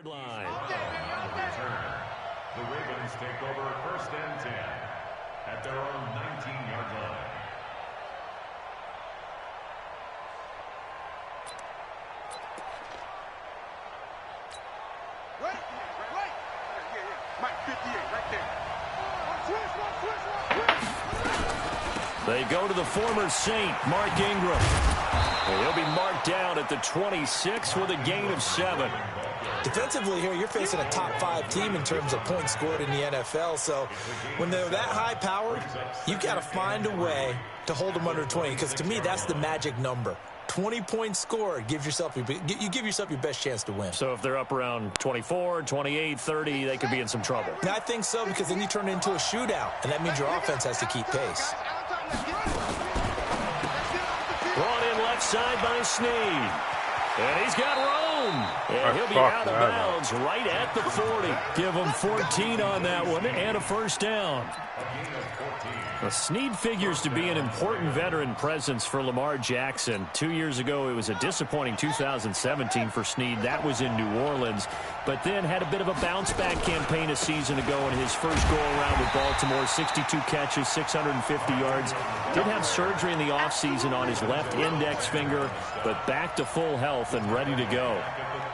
yard line. The Ravens take over 1st and 10 at their own 19-yard line. They go to the former Saint, Mark Ingram. And he'll be marked down at the 26 with a gain of 7. Defensively here, you're facing a top 5 team in terms of points scored in the NFL. So when they're that high-powered, you've got to find a way to hold them under 20. Because to me, that's the magic number. 20 points scored, you give yourself your best chance to win. So if they're up around 24, 28, 30, they could be in some trouble. I think so, because then you turn it into a shootout, and that means your offense has to keep pace. Brought in left side by Snead. And he's got room. And he'll be out of bounds right at the 40. Give him 14 on that one and a 1st down. Snead figures to be an important veteran presence for Lamar Jackson. 2 years ago, it was a disappointing 2017 for Snead. That was in New Orleans. But then had a bit of a bounce-back campaign a season ago in his first go-around with Baltimore. 62 catches, 650 yards. Did have surgery in the offseason on his left index finger, but back to full health and ready to go.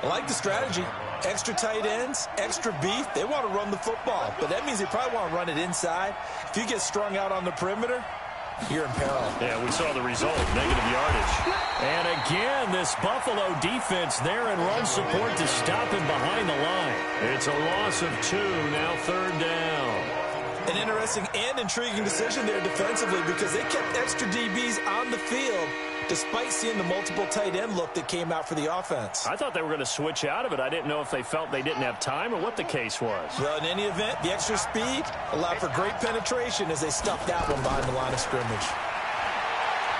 I like the strategy. Extra tight ends, extra beef. They want to run the football, but that means they probably want to run it inside. If you get strung out on the perimeter, you're in peril. Yeah, we saw the result, negative yardage. And again, this Buffalo defense there in run support to stop him behind the line. It's a loss of 2, now 3rd down. An interesting and intriguing decision there defensively, because they kept extra DBs on the field despite seeing the multiple tight end look that came out for the offense. I thought they were going to switch out of it. I didn't know if they felt they didn't have time or what the case was. Well, in any event, the extra speed allowed for great penetration as they stuffed that one behind the line of scrimmage.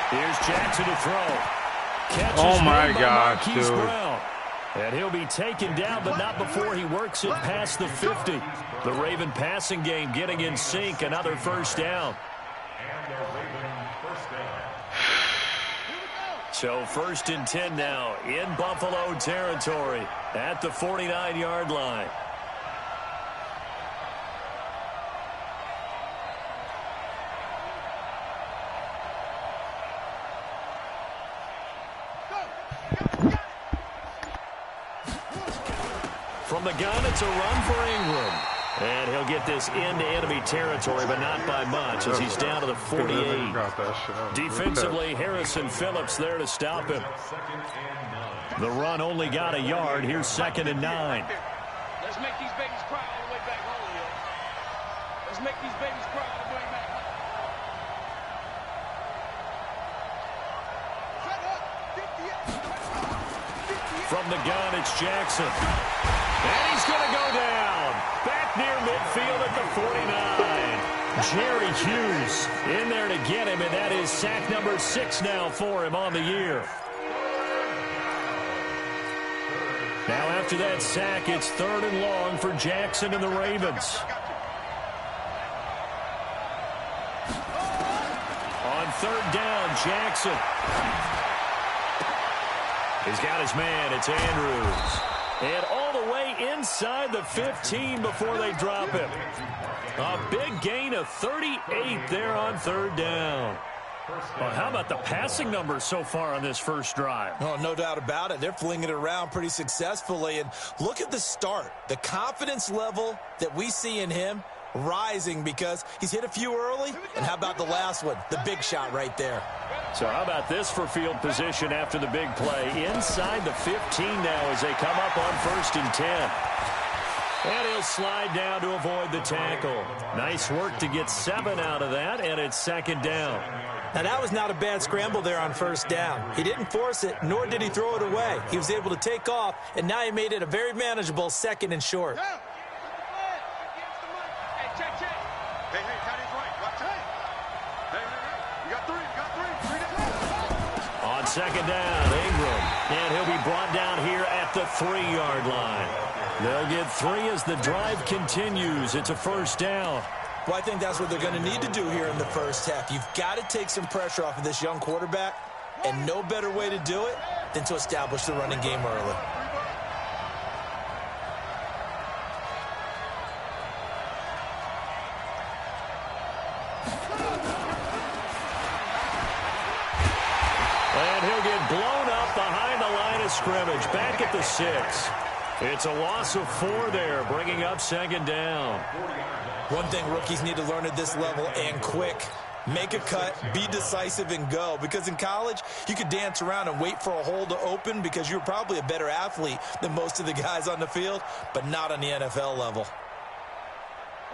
Here's Jackson to throw. Catches oh my God, dude. Brown. And he'll be taken down, but not before he works it past the 50. The Raven passing game getting in sync. Another 1st down. So 1st and 10 now in Buffalo territory at the 49-yard line. From the gun, it's a run for Ingram. And he'll get this into enemy territory, but not by much, as he's down to the 48. Defensively, Harrison Phillips there to stop him. The run only got a yard. Here's 2nd and 9. Let's make these babies cry all the way back home, yo. Let's make these babies cry all the way back home. From the gun, it's Jackson. And he's going to go down. Back near midfield at the 49. Jerry Hughes in there to get him, and that is sack number 6 now for him on the year. Now after that sack, it's 3rd and long for Jackson and the Ravens. On 3rd down, Jackson. He's got his man. It's Andrews. And all the way inside the 15 before they drop him. A big gain of 38 there on 3rd down. Well, how about the passing numbers so far on this first drive? Oh, no doubt about it. They're flinging it around pretty successfully. And look at the start. The confidence level that we see in him rising because he's hit a few early. And how about the last one? The big shot right there. So how about this for field position after the big play? Inside the 15 now as they come up on 1st and 10. And he'll slide down to avoid the tackle. Nice work to get 7 out of that, and it's 2nd down. Now, that was not a bad scramble there on 1st down. He didn't force it, nor did he throw it away. He was able to take off, and now he made it a very manageable 2nd and short. On 2nd down, Ingram. And he'll be brought down here at the 3-yard line. They'll get 3 as the drive continues. It's a 1st down. Well, I think that's what they're going to need to do here in the first half. You've got to take some pressure off of this young quarterback, and no better way to do it than to establish the running game early. blown up behind the line of scrimmage. Back at the 6. It's a loss of 4 there, bringing up second down. One thing rookies need to learn at this level, and quick. Make a cut, be decisive, and go. Because in college, you could dance around and wait for a hole to open because you're probably a better athlete than most of the guys on the field, but not on the NFL level.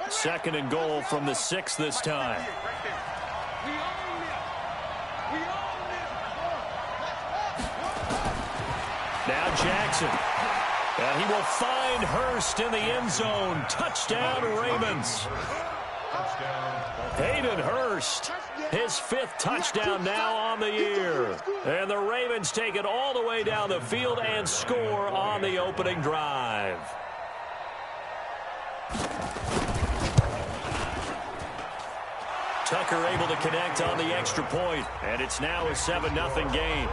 Second and goal from the 6 this time. Now Jackson. And he will find Hurst in the end zone. Touchdown, Ravens. Hayden Hurst, his 5th touchdown now on the year. And the Ravens take it all the way down the field and score on the opening drive. Tucker able to connect on the extra point, and it's now a 7-0 game.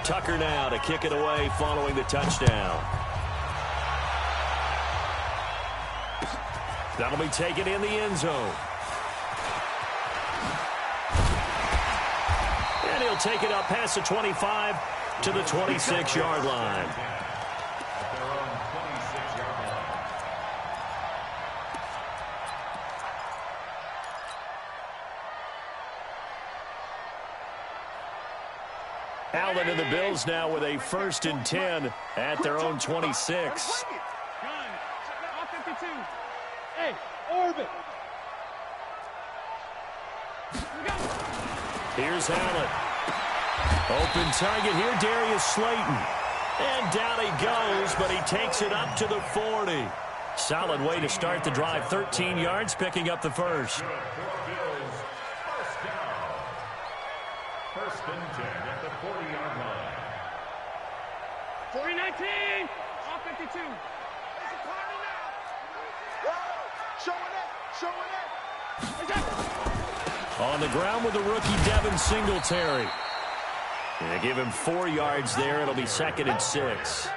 Tucker now to kick it away following the touchdown. That'll be taken in the end zone. And he'll take it up past the 25 to the 26-yard line. Allen and the Bills now with a 1st and 10 at their own 26. Hey, orbit. Here's Allen. Open target here, Darius Slayton. And down he goes, but he takes it up to the 40. Solid way to start the drive. 13 yards, picking up the first. First and 10 at the 40-yard line. 40-19. Off 52. On the ground with the rookie Devin Singletary. They give him 4 yards there. It'll be 2nd and 6.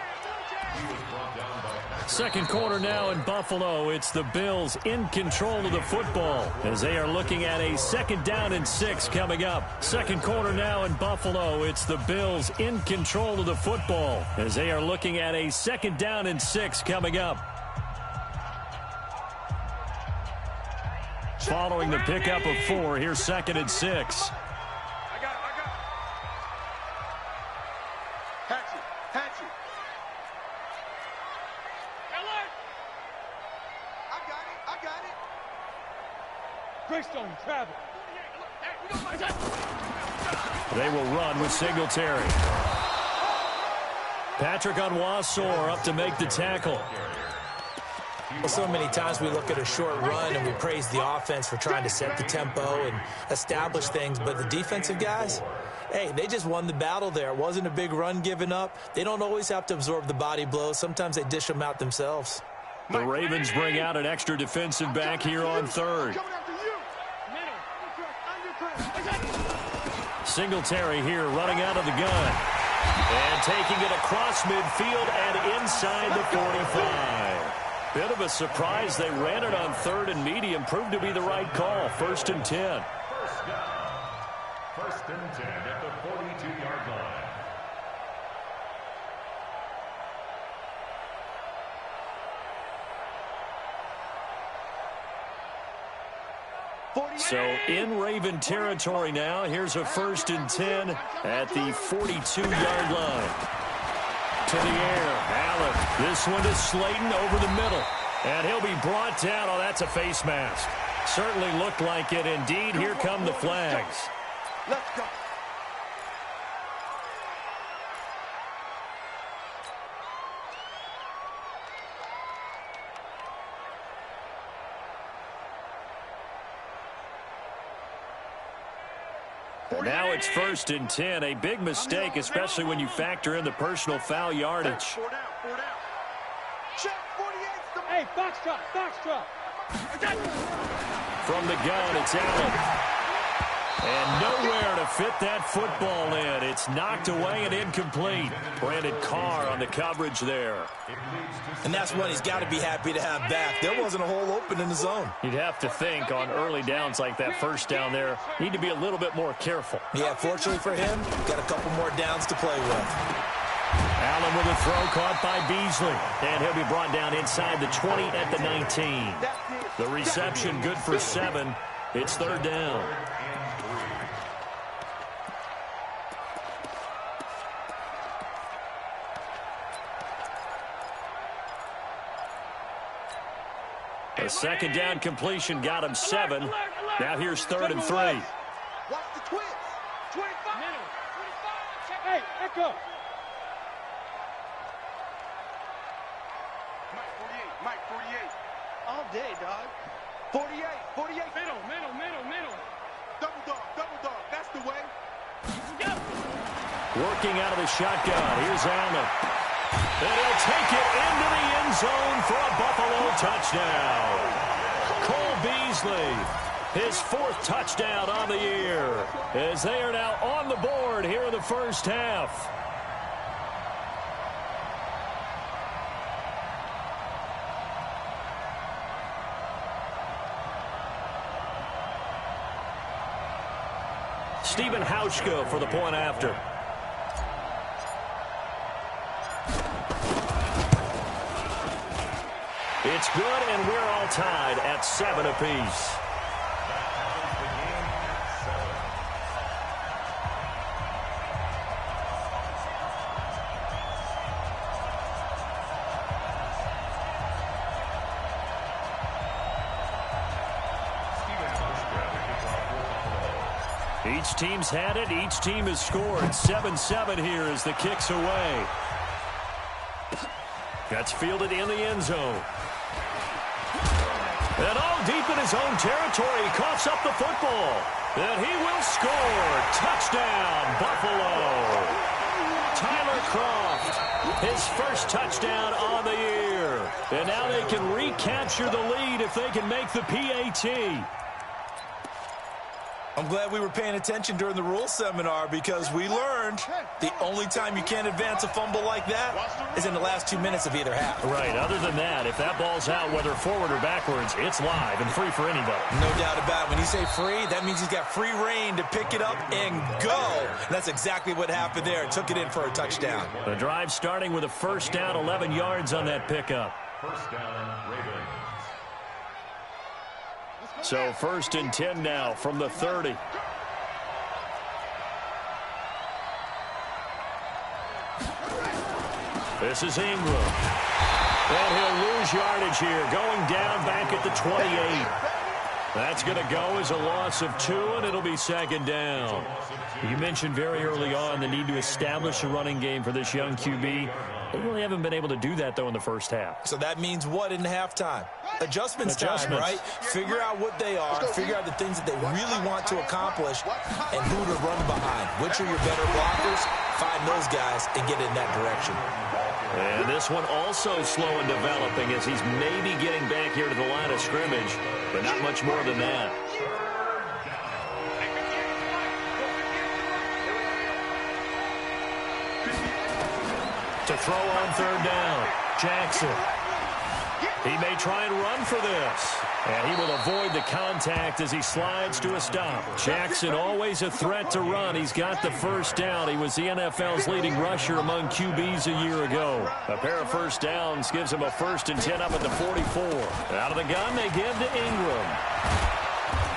Second quarter now in Buffalo. It's the Bills in control of the football as they are looking at a 2nd down and 6 coming up. Second quarter now in Buffalo. It's the Bills in control of the football as they are looking at a 2nd down and 6 coming up. Following the pickup of 4, here's 2nd and 6. Travel. They will run with Singletary. Patrick Onwuasor up to make the tackle. Well, so many times we look at a short run and we praise the offense for trying to set the tempo and establish things, but the defensive guys, hey, they just won the battle there. It wasn't a big run given up. They don't always have to absorb the body blows. Sometimes they dish them out themselves. The Ravens bring out an extra defensive back here on 3rd. Singletary here running out of the gun. And taking it across midfield and inside the 45. Bit of a surprise. They ran it on 3rd and medium. Proved to be the right call. 1st and 10. First down. 1st and 10 at the 42-yard line. So in Raven territory now. Here's a 1st and 10 at the 42-yard line. To the air. Allen. This one to Slayton over the middle. And he'll be brought down. Oh, that's a face mask. Certainly looked like it. Indeed, here come the flags. Let's go. Now it's 1st and 10. A big mistake, especially when you factor in the personal foul yardage. 4 down, 4 down. Check 48. Hey, box drop, box drop. From the gun, it's Allen. And nowhere to fit that football in. It's knocked away and incomplete. Brandon Carr on the coverage there. And that's one he's got to be happy to have back. There wasn't a hole open in the zone. You'd have to think on early downs like that first down there, need to be a little bit more careful. Yeah, fortunately for him, got a couple more downs to play with. Allen with a throw caught by Beasley. And he'll be brought down inside the 20 at the 19. The reception good for 7. It's third down. A second down completion got him 7. Now here's 3rd and 3. Watch the twist. 25. Middle. 25. Hey, echo. Mike 48. All day, dog. 48. Middle. Double dog. That's the way. Go. Working out of the shotgun. Here's Allen. And he'll take it into the end zone for a Buffalo touchdown. Cole Beasley, his 4th touchdown on the year, as they are now on the board here in the first half. Stephen Hauschka for the point after. It's good, and we're all tied at 7 apiece. Each team's had it. Each team has scored. 7-7 here as the kick's away. That's fielded in the end zone. And all deep in his own territory, he coughs up the football. And he will score. Touchdown, Buffalo. Tyler Kroft, his first touchdown on the year. And now they can recapture the lead if they can make the PAT. I'm glad we were paying attention during the rules seminar because we learned the only time you can't advance a fumble like that is in the last 2 minutes of either half. Right. Other than that, if that ball's out, whether forward or backwards, it's live and free for anybody. No doubt about it. When you say free, that means he's got free reign to pick it up and go. And that's exactly what happened there. Took it in for a touchdown. The drive starting with a first down, 11 yards on that pickup. First down, Ravens. So 1st and 10 now from the 30. This is Ingram. And he'll lose yardage here, going down back at the 28. That's going to go as a loss of 2, and it'll be 2nd down. You mentioned very early on the need to establish a running game for this young QB. They really haven't been able to do that, though, in the first half. So that means what in halftime? Adjustments time, right? Figure out what they are, figure out the things that they really want to accomplish, and who to run behind. Which are your better blockers? Find those guys and get in that direction. And this one also slow in developing as he's maybe getting back here to the line of scrimmage, but not much more than that. To throw on 3rd down, Jackson. He may try and run for this. And he will avoid the contact as he slides to a stop. Jackson always a threat to run. He's got the first down. He was the NFL's leading rusher among QBs a year ago. A pair of first downs gives him a 1st and 10 up at the 44. Out of the gun, they give to Ingram.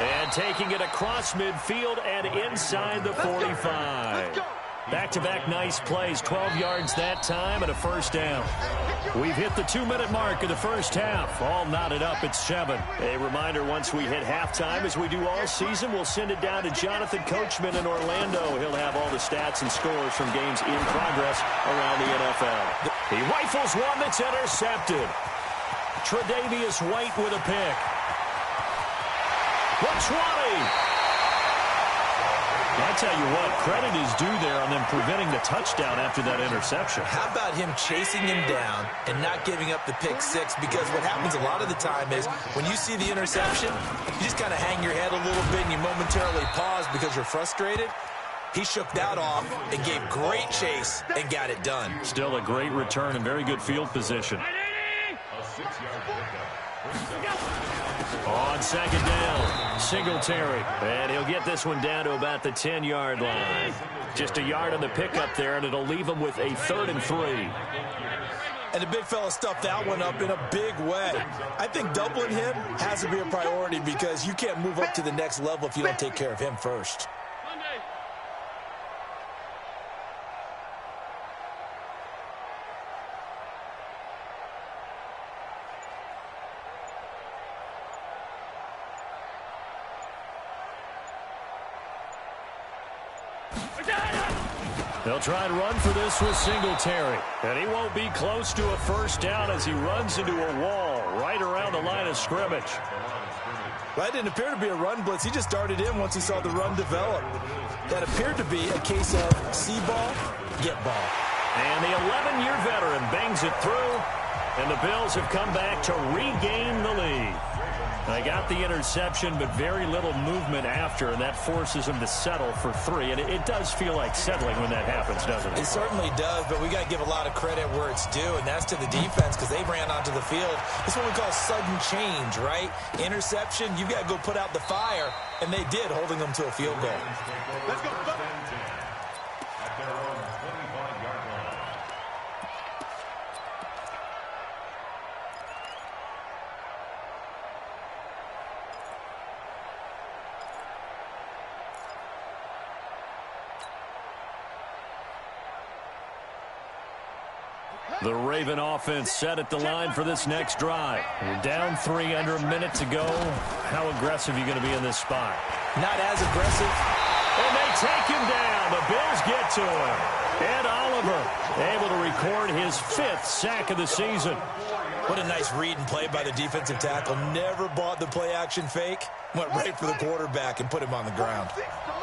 And taking it across midfield and inside the 45. Back-to-back nice plays, 12 yards that time and a first down. We've hit the 2-minute mark of the first half. All knotted up at 7. A reminder, once we hit halftime, as we do all season, we'll send it down to Jonathan Coachman in Orlando. He'll have all the stats and scores from games in progress around the NFL. He rifles one that's intercepted. Tre'Davious White with a pick. The 20. I'll tell you what, credit is due there on them preventing the touchdown after that interception. How about him chasing him down and not giving up the pick six? Because what happens a lot of the time is when you see the interception, you just kind of hang your head a little bit and you momentarily pause because you're frustrated. He shook that off and gave great chase and got it done. Still a great return and very good field position. On second down, Singletary. And he'll get this one down to about the 10-yard line. Just a yard on the pickup there, and it'll leave him with a 3rd and 3. And the big fella stuffed that one up in a big way. I think doubling him has to be a priority because you can't move up to the next level if you don't take care of him first. They'll try and run for this with Singletary. And he won't be close to a first down as he runs into a wall right around the line of scrimmage. That didn't appear to be a run blitz. He just darted in once he saw the run develop. That appeared to be a case of see ball, get ball. And the 11-year veteran bangs it through, and the Bills have come back to regain the lead. They got the interception, but very little movement after, and that forces them to settle for 3. And it does feel like settling when that happens, doesn't it? It certainly does, but we got to give a lot of credit where it's due, and that's to the defense because they ran onto the field. This is what we call sudden change, right? Interception, you got to go put out the fire, and they did, holding them to a field goal. Let's go. The Raven offense set at the line for this next drive. You're down 3 under a minute to go. How aggressive are you going to be in this spot? Not as aggressive. And they take him down. The Bills get to him. Ed Oliver able to record his 5th sack of the season. What a nice read and play by the defensive tackle. Never bought the play-action fake. Went right for the quarterback and put him on the ground.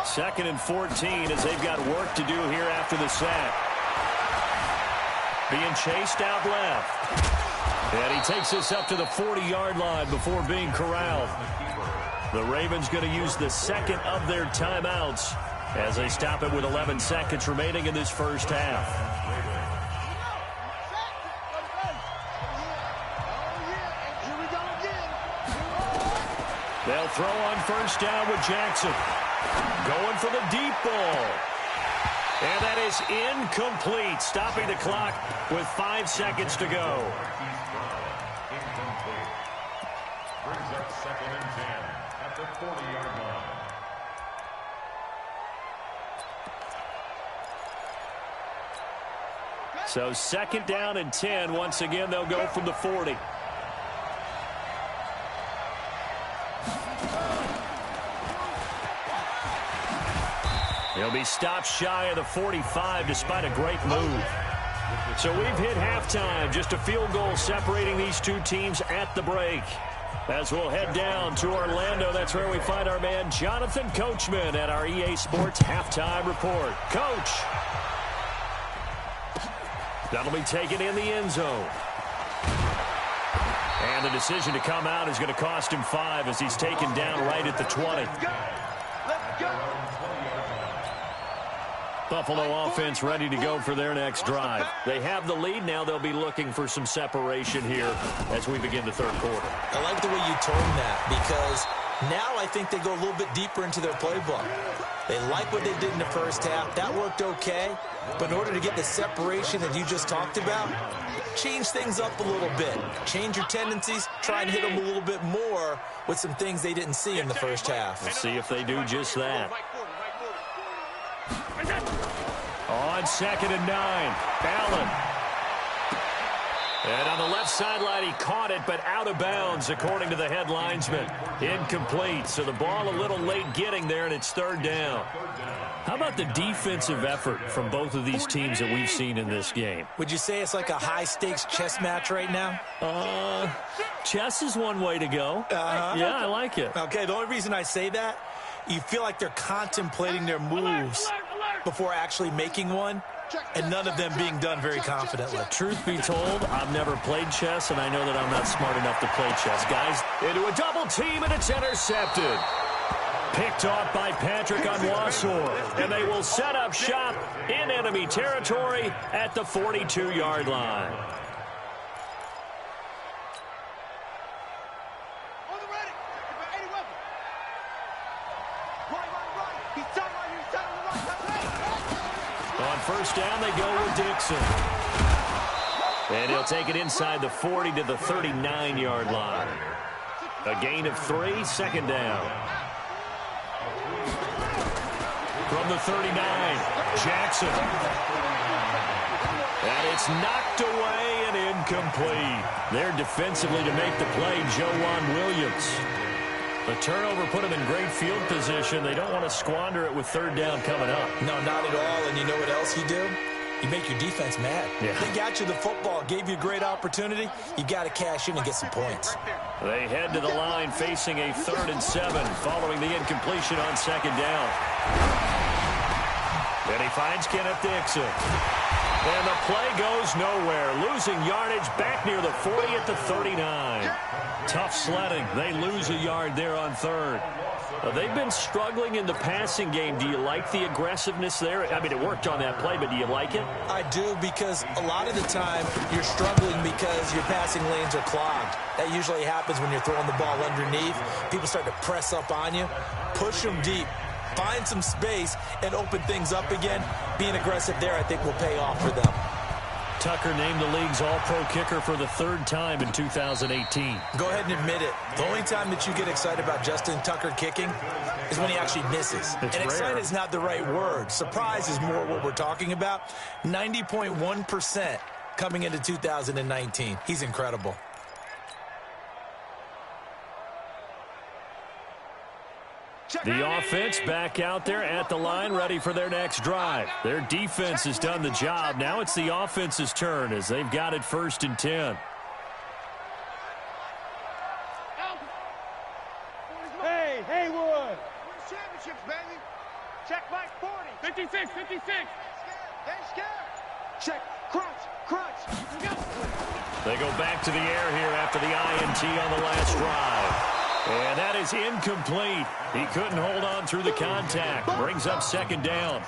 2nd and 14 as they've got work to do here after the sack. Being chased out left. And he takes this up to the 40-yard line before being corralled. The Ravens going to use the 2nd of their timeouts as they stop it with 11 seconds remaining in this first half. They'll throw on first down with Jackson. Going for the deep ball. And that is incomplete, stopping the clock with 5 seconds to go. Incomplete. Brings up 2nd and 10 at the 40-yard line. So 2nd down and 10. Once again, they'll go from the 40. He'll be stopped shy of the 45 despite a great move. So we've hit halftime. Just a field goal separating these two teams at the break. As we'll head down to Orlando, that's where we find our man Jonathan Coachman at our EA Sports Halftime Report. Coach. That'll be taken in the end zone. And the decision to come out is going to cost him 5 as he's taken down right at the 20. Let's go. Buffalo offense ready to go for their next drive. They have the lead. Now they'll be looking for some separation here as we begin the 3rd quarter. I like the way you termed that because now I think they go a little bit deeper into their playbook. They like what they did in the first half. That worked okay. But in order to get the separation that you just talked about, change things up a little bit. Change your tendencies. Try and hit them a little bit more with some things they didn't see in the first half. We'll see if they do just that. On 2nd and 9, Allen. And on the left sideline, he caught it, but out of bounds, according to the head linesman. Incomplete, so the ball a little late getting there, and it's 3rd down. How about the defensive effort from both of these teams that we've seen in this game? Would you say it's like a high-stakes chess match right now? Chess is one way to go. Yeah, I like it. Okay, the only reason I say that you feel like they're contemplating their moves before actually making one, and none of them being done very confidently. Truth be told, I've never played chess, and I know that I'm not smart enough to play chess. Guys, into a double team, and it's intercepted. Picked off by Patrick Onwuasor, and they will set up shop in enemy territory at the 42-yard line. On first down, they go with Dixon. And he'll take it inside the 40 to the 39-yard line. A gain of 3, second down. From the 39, Jackson. And it's knocked away and incomplete. There defensively to make the play, Joejuan Williams. The turnover put them in great field position. They don't want to squander it with third down coming up. No, not at all. And you know what else you do? You make your defense mad. Yeah. They got you the football, gave you a great opportunity. You got to cash in and get some points. They head to the line facing a 3rd and 7 following the incompletion on second down. Then he finds Kenneth Dixon. And the play goes nowhere. Losing yardage back near the 40 at the 39. Tough sledding. They lose a yard there on third. They've been struggling in the passing game. Do you like the aggressiveness there? I mean, it worked on that play, but do you like it? I do, because a lot of the time you're struggling because your passing lanes are clogged. That usually happens when you're throwing the ball underneath. People start to press up on you. Push them deep. Find some space and open things up again. Being aggressive there, I think, will pay off for them. Tucker named the league's all-pro kicker for the 3rd time in 2018. Go ahead and admit it. The only time that you get excited about Justin Tucker kicking is when he actually misses. It's and rare. excited is not the right word. Surprise is more what we're talking about. 90.1% coming into 2019. He's incredible. The offense back out there at the line, ready for their next drive. Their defense has done the job. Now it's the offense's turn as they've got it 1st and 10. Hey, Haywood. Championships, baby. Check Mike 40. 56, 56. They scared. Check. Crunch. They go back to the air here after the INT on the last drive. And that is incomplete. He couldn't hold on through the contact. Brings up second down.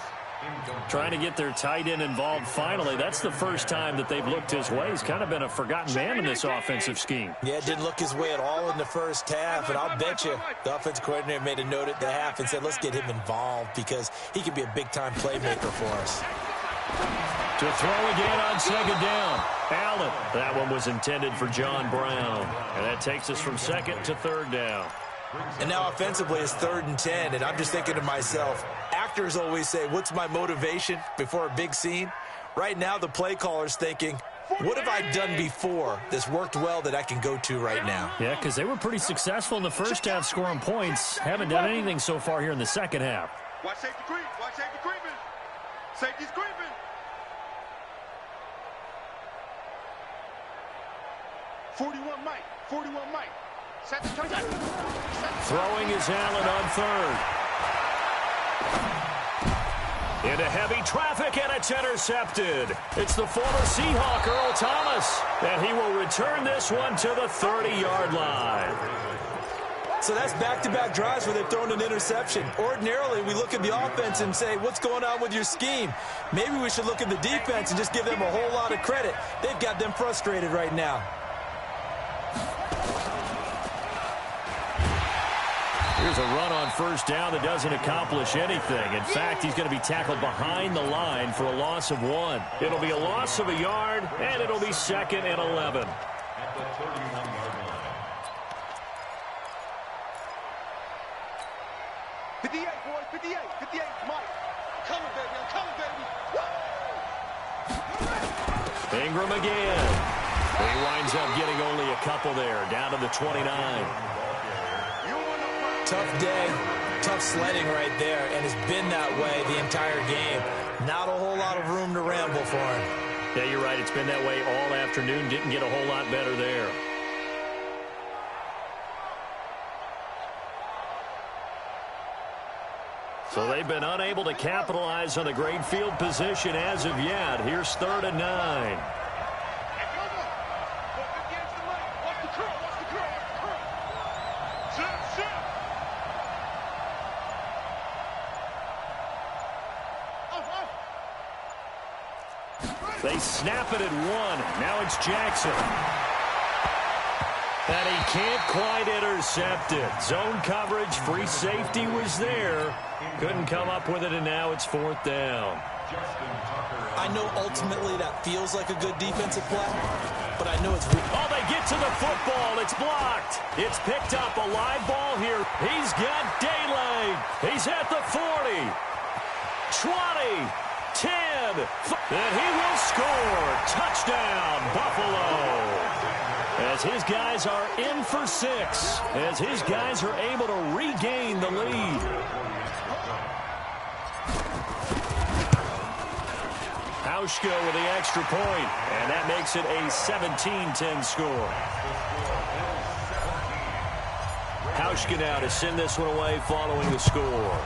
Trying to get their tight end involved finally. That's the first time that they've looked his way. He's kind of been a forgotten man in this offensive scheme. Yeah, it didn't look his way at all in the first half. And I'll bet you the offensive coordinator made a note at the half and said, let's get him involved because he could be a big-time playmaker for us. To throw again on second down. Allen. That one was intended for John Brown. And that takes us from 2nd to 3rd down. And now offensively it's 3rd and 10. And I'm just thinking to myself, actors always say, what's my motivation before a big scene? Right now the play caller's thinking, what have I done before that's worked well that I can go to right now? Yeah, because they were pretty successful in the first half scoring points. Haven't done anything so far here in the second half. Watch safety creep. Watch safety creeping. Safety's creeping. 41 Mike. Set the touchdown. Throwing is Allen on 3rd. Into heavy traffic, and it's intercepted. It's the former Seahawk, Earl Thomas, and he will return this one to the 30-yard line. So that's back-to-back drives where they've thrown an interception. Ordinarily, we look at the offense and say, what's going on with your scheme? Maybe we should look at the defense and just give them a whole lot of credit. They've got them frustrated right now. Here's a run on first down that doesn't accomplish anything. In fact, he's going to be tackled behind the line for a loss of 1. It'll be a loss of a yard, and it'll be 2nd and 11. At the 31-yard line. 58, boys, 58, Mike. I'm coming, baby. Ingram again. He winds up getting only a couple there, down to the 29. Tough day, tough sledding right there, and it's been that way the entire game. Not a whole lot of room to ramble for him. Yeah, you're right. It's been that way all afternoon. Didn't get a whole lot better there. So they've been unable to capitalize on the great field position as of yet. Here's 3rd and 9. They snap it at 1. Now it's Jackson. And he can't quite intercept it. Zone coverage, free safety was there. Couldn't come up with it, and now it's 4th down. I know ultimately that feels like a good defensive play, but I know it's... Oh, they get to the football. It's blocked. It's picked up. A live ball here. He's got daylight. He's at the 40. 20. 10. And he will score. Touchdown, Buffalo. As his guys are in for 6. As his guys are able to regain the lead. Hauschka with the extra point, and that makes it a 17-10 score. Hauschka now to send this one away following the score.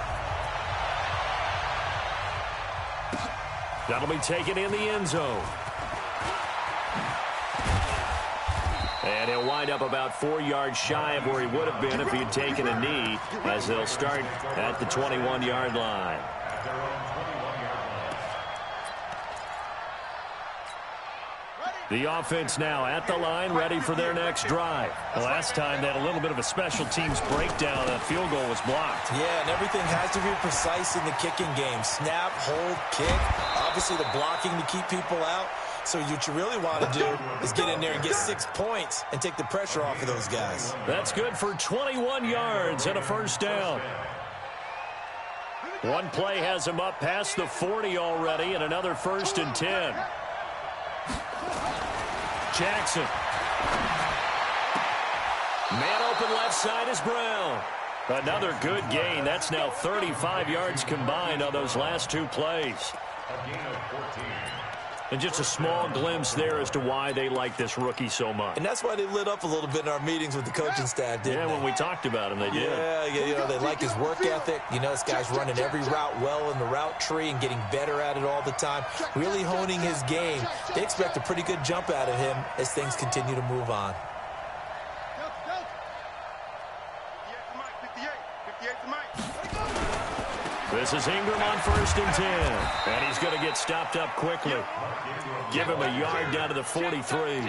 That'll be taken in the end zone. And he'll wind up about 4 yards shy of where he would have been if he had taken a knee, as they'll start at the 21-yard line. The offense now at the line, ready for their next drive. The last time they had a little bit of a special teams breakdown. That field goal was blocked. Yeah, and everything has to be precise in the kicking game. Snap, hold, kick. Obviously the blocking to keep people out. So what you really want to do is get in there and get 6 points and take the pressure off of those guys. That's good for 21 yards and a 1st down. One play has him up past the 40 already, and another 1st and 10. Jackson. Man open left side is Brown. Another good gain. That's now 35 yards combined on those last 2 plays. And just a small glimpse there as to why they like this rookie so much. And that's why they lit up a little bit in our meetings with the coaching staff, didn't they? When we talked about him, they did. Yeah, you know, they like his work ethic. You know, this guy's running every route well in the route tree and getting better at it all the time, really honing his game. They expect a pretty good jump out of him as things continue to move on. This is Ingram on 1st and 10. And he's going to get stopped up quickly. Give him a yard down to the 43.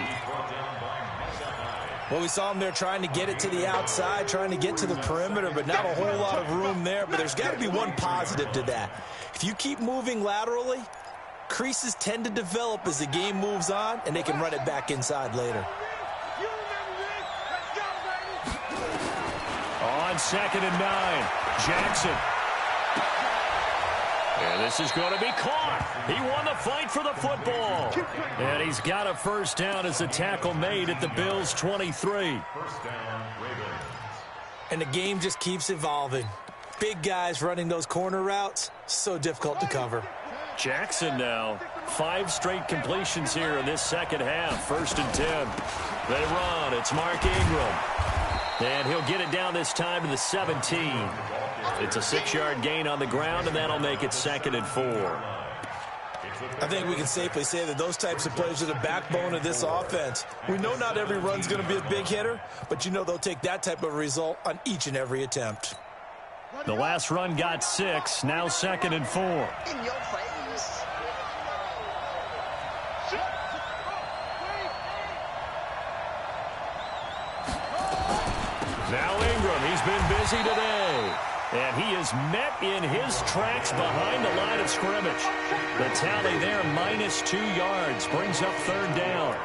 Well, we saw him there trying to get it to the outside, trying to get to the perimeter, but not a whole lot of room there. But there's got to be one positive to that. If you keep moving laterally, creases tend to develop as the game moves on, and they can run it back inside later. On 2nd and 9, Jackson. And this is going to be caught. He won the fight for the football. And he's got a 1st down as a tackle made at the Bills' 23. And the game just keeps evolving. Big guys running those corner routes, so difficult to cover. Jackson now, 5 straight completions here in this second half. 1st and 10. They run. It's Mark Ingram. And he'll get it down this time to the 17. It's a 6-yard gain on the ground, and that'll make it 2nd and 4. I think we can safely say that those types of plays are the backbone of this offense. We know not every run's going to be a big hitter, but you know they'll take that type of result on each and every attempt. The last run got 6, now 2nd and 4. In your face. Now Ingram, he's been busy today. And he is met in his tracks behind the line of scrimmage. The tally there, -2 yards, brings up 3rd down.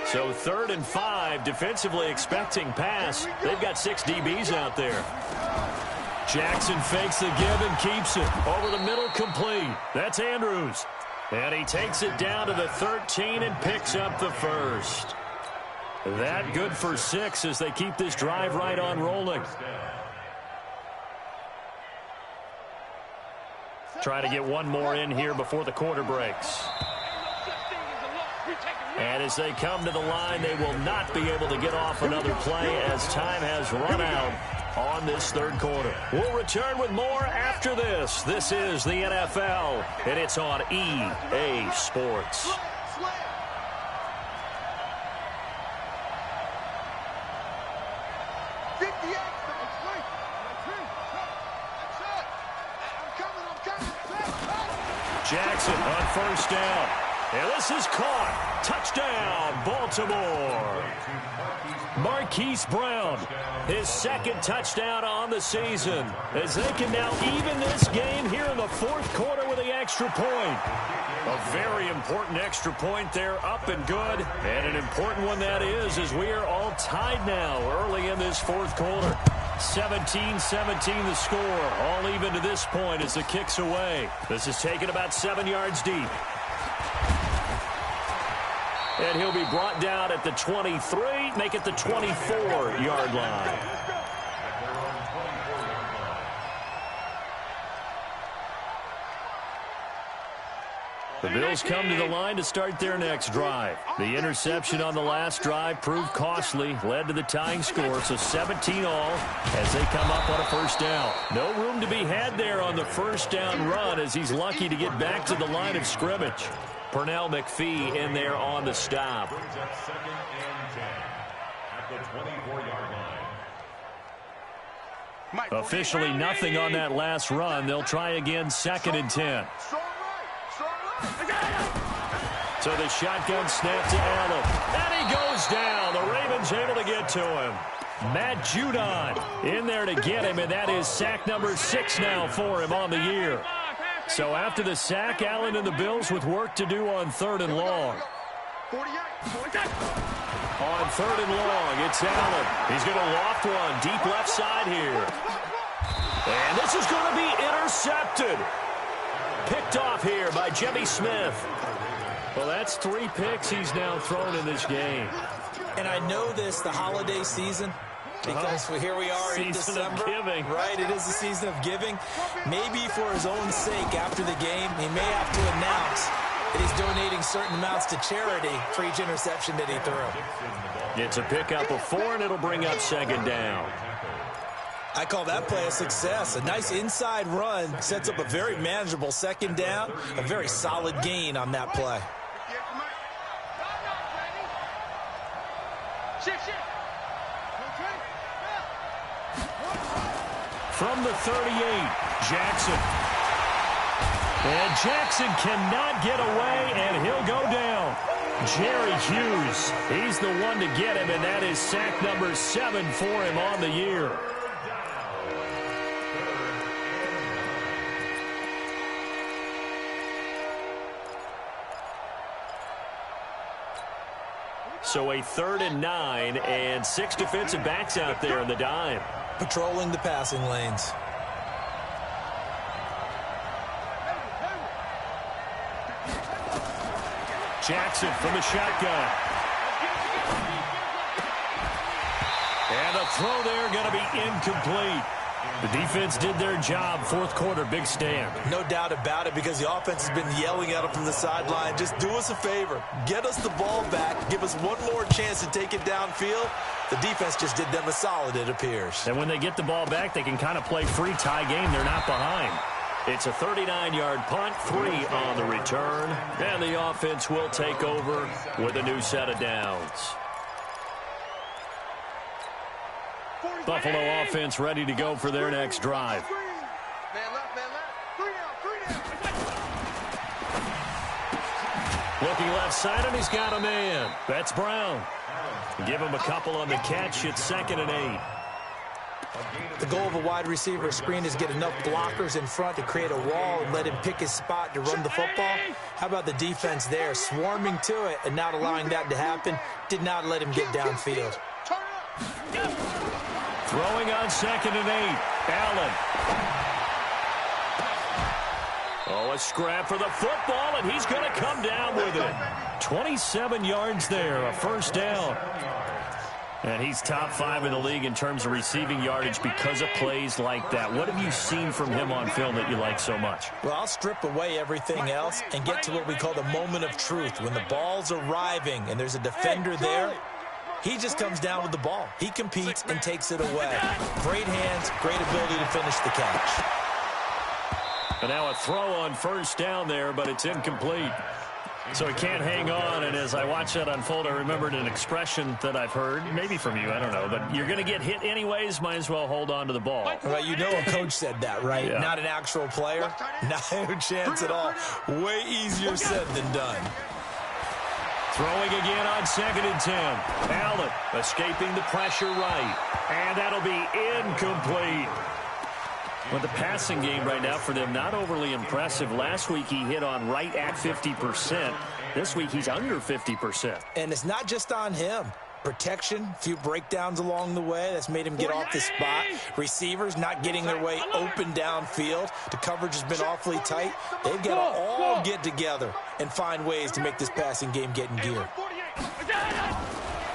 So 3rd and 5, defensively expecting pass. They've got 6 DBs out there. Jackson fakes the give and keeps it. Over the middle, complete. That's Andrews. And he takes it down to the 13 and picks up the 1st. That good for 6 as they keep this drive right on rolling. Try to get one more in here before the quarter breaks. And as they come to the line, they will not be able to get off another play as time has run out on this third quarter. We'll return with more after this. This is the NFL, and it's on EA Sports. Jackson on first down. And this is caught. Touchdown, Baltimore. Marquise Brown, his second touchdown on the season, as they can now even this game here in the fourth quarter with the extra point. A very important extra point there, up and good. And an important one that is, as we are all tied now early in this fourth quarter. 17-17 the score, all even to this point as the kick's away. This is taken about 7 yards deep. And he'll be brought down at the 23, make it the 24-yard line. The Bills come to the line to start their next drive. The interception on the last drive proved costly, led to the tying score, so 17 all as they come up on a first down. No room to be had there on the first down run as he's lucky to get back to the line of scrimmage. Pernell McPhee in there on the stop. Brings up 2nd and 10 at the 24-yard line. Officially nothing on that last run. They'll try again 2nd and 10. So the shotgun snap to Allen. And he goes down. The Ravens able to get to him. Matt Judon in there to get him, and that is sack number 6 now for him on the year. So after the sack, Allen and the Bills with work to do on 3rd and long. On 3rd and long, it's Allen. He's going to loft one deep left side here. And this is going to be intercepted. Picked off here by Jimmy Smith. Well, that's 3 picks he's now thrown in this game. And I know this, the holiday season, because here we are in December. Season of giving. Right, it is the season of giving. Maybe for his own sake after the game, he may have to announce that he's donating certain amounts to charity for each interception that he threw. It's a pickup of 4, and it'll bring up 2nd down. I call that play a success. A nice inside run sets up a very manageable 2nd down. A very solid gain on that play. From the 38, Jackson. And Jackson cannot get away, and he'll go down. Jerry Hughes, he's the one to get him, and that is sack number 7 for him on the year. So a 3rd and 9, and 6 defensive backs out there in the dime. Patrolling the passing lanes. Jackson from the shotgun. And a throw there going to be incomplete. The defense did their job. Fourth quarter, big stand. No doubt about it, because the offense has been yelling at him from the sideline. Just do us a favor. Get us the ball back. Give us one more chance to take it downfield. The defense just did them a solid, it appears. And when they get the ball back, they can kind of play free tie game. They're not behind. It's a 39-yard punt, 3 on the return. And the offense will take over with a new set of downs. Buffalo offense ready to go for their next drive. Looking left side, and he's got a man. That's Brown. Give him a couple on the catch. It's 2nd and 8. The goal of a wide receiver screen is get enough blockers in front to create a wall and let him pick his spot to run the football. How about the defense there, swarming to it and not allowing that to happen? Did not let him get downfield. Throwing on 2nd and 8. Allen. Oh, a scrap for the football, and he's going to come down with it. 27 yards there, a first down. And he's top 5 in the league in terms of receiving yardage because of plays like that. What have you seen from him on film that you like so much? Well, I'll strip away everything else and get to what we call the moment of truth. When the ball's arriving and there's a defender there, he just comes down with the ball. He competes and takes it away. Great hands, great ability to finish the catch. And now a throw on first down there, but it's incomplete. So he can't hang on, and as I watch that unfold, I remembered an expression that I've heard, maybe from you, I don't know, but you're going to get hit anyways, might as well hold on to the ball. Well, you know a coach said that, right? Yeah. Not an actual player. No chance at all. Way easier said than done. Throwing again on 2nd and 10. Allen escaping the pressure right, and that'll be incomplete. Well, the passing game right now for them, not overly impressive. Last week he hit on right at 50%. This week he's under 50%. And it's not just on him. Protection, a few breakdowns along the way. That's made him get off the spot. Receivers not getting their way open downfield. The coverage has been awfully tight. They've got to all get together and find ways to make this passing game get in gear.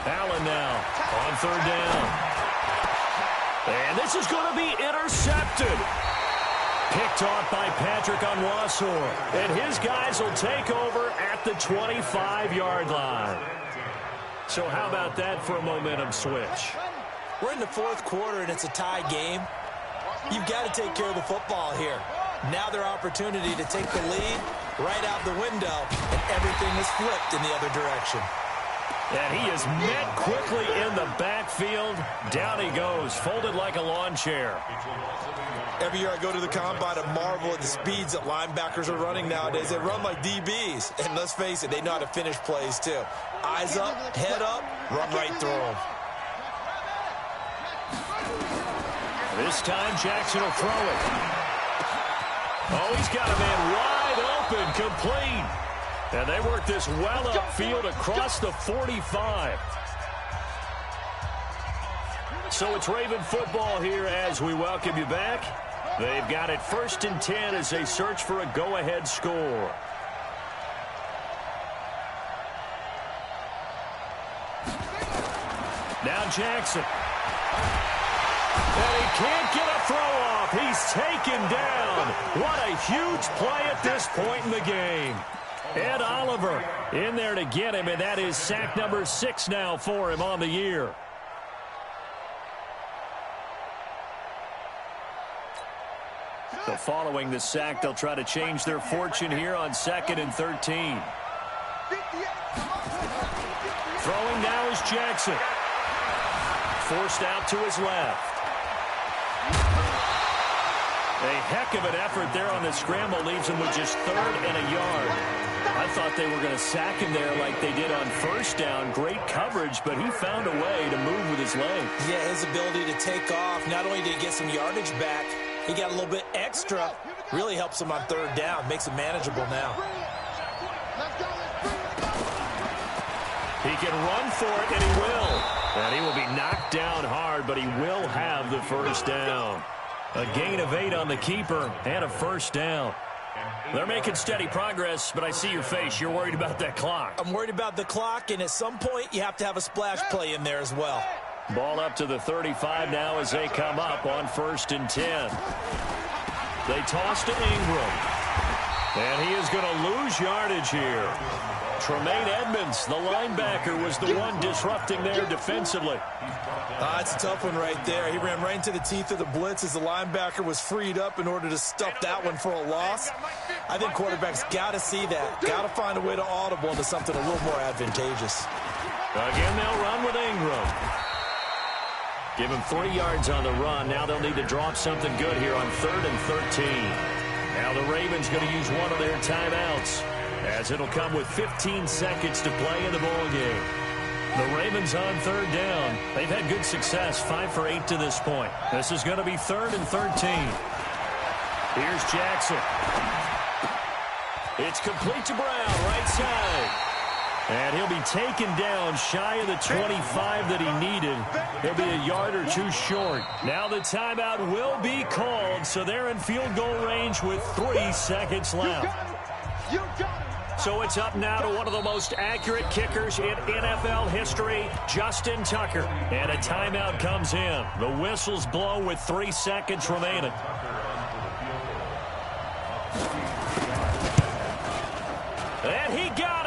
Allen now on 3rd down. And this is going to be intercepted. Picked off by Patrick Onwuasor. And his guys will take over at the 25-yard line. So how about that for a momentum switch? We're in the 4th quarter, and it's a tie game. You've got to take care of the football here. Now their opportunity to take the lead right out the window, and everything is flipped in the other direction. And he is met quickly in the backfield. Down he goes, folded like a lawn chair. Every year I go to the combine and marvel at the speeds that linebackers are running nowadays. They run like DBs. And let's face it, they know how to finish plays too. Eyes up, head up, run right through them. This time Jackson will throw it. Oh, he's got a man wide open, complete. And they work this well upfield across the 45. So it's Raven football here as we welcome you back. They've got it 1st and 10 as they search for a go-ahead score. Now Jackson. And he can't get a throw off. He's taken down. What a huge play at this point in the game. Ed Oliver in there to get him, and that is sack number 6 now for him on the year. So following the sack, they'll try to change their fortune here on 2nd and 13. Throwing now is Jackson. Forced out to his left. A heck of an effort there on the scramble leaves him with just 3rd and a yard. I thought they were going to sack him there like they did on 1st down. Great coverage, but he found a way to move with his legs. Yeah, his ability to take off, not only did he get some yardage back, he got a little bit extra. Really helps him on 3rd down, makes it manageable now. He can run for it, and he will. And he will be knocked down hard, but he will have the 1st down. A gain of 8 on the keeper and a 1st down. They're making steady progress, but I see your face. You're worried about that clock. I'm worried about the clock, and at some point, you have to have a splash play in there as well. Ball up to the 35 now as they come up on 1st and 10. They toss to Ingram. And he is going to lose yardage here. Tremaine Edmonds, the linebacker, was the one disrupting there defensively. It's a tough one right there. He ran right into the teeth of the blitz as the linebacker was freed up in order to stuff that one for a loss. I think quarterbacks got to see that. Got to find a way to audible into something a little more advantageous. Again, they'll run with Ingram. Give him 3 yards on the run. Now they'll need to drop something good here on 3rd and 13. Now the Ravens going to use one of their timeouts, as it'll come with 15 seconds to play in the ballgame. The Ravens on 3rd down. They've had good success, 5 for 8 to this point. This is going to be 3rd and 13. Here's Jackson. It's complete to Brown, right side. And he'll be taken down shy of the 25 that he needed. He'll be a yard or 2 short. Now the timeout will be called, so they're in field goal range with 3 seconds left. You got it. So it's up now to one of the most accurate kickers in NFL history, Justin Tucker. And a timeout comes in. The whistle's blown with 3 seconds remaining. And he got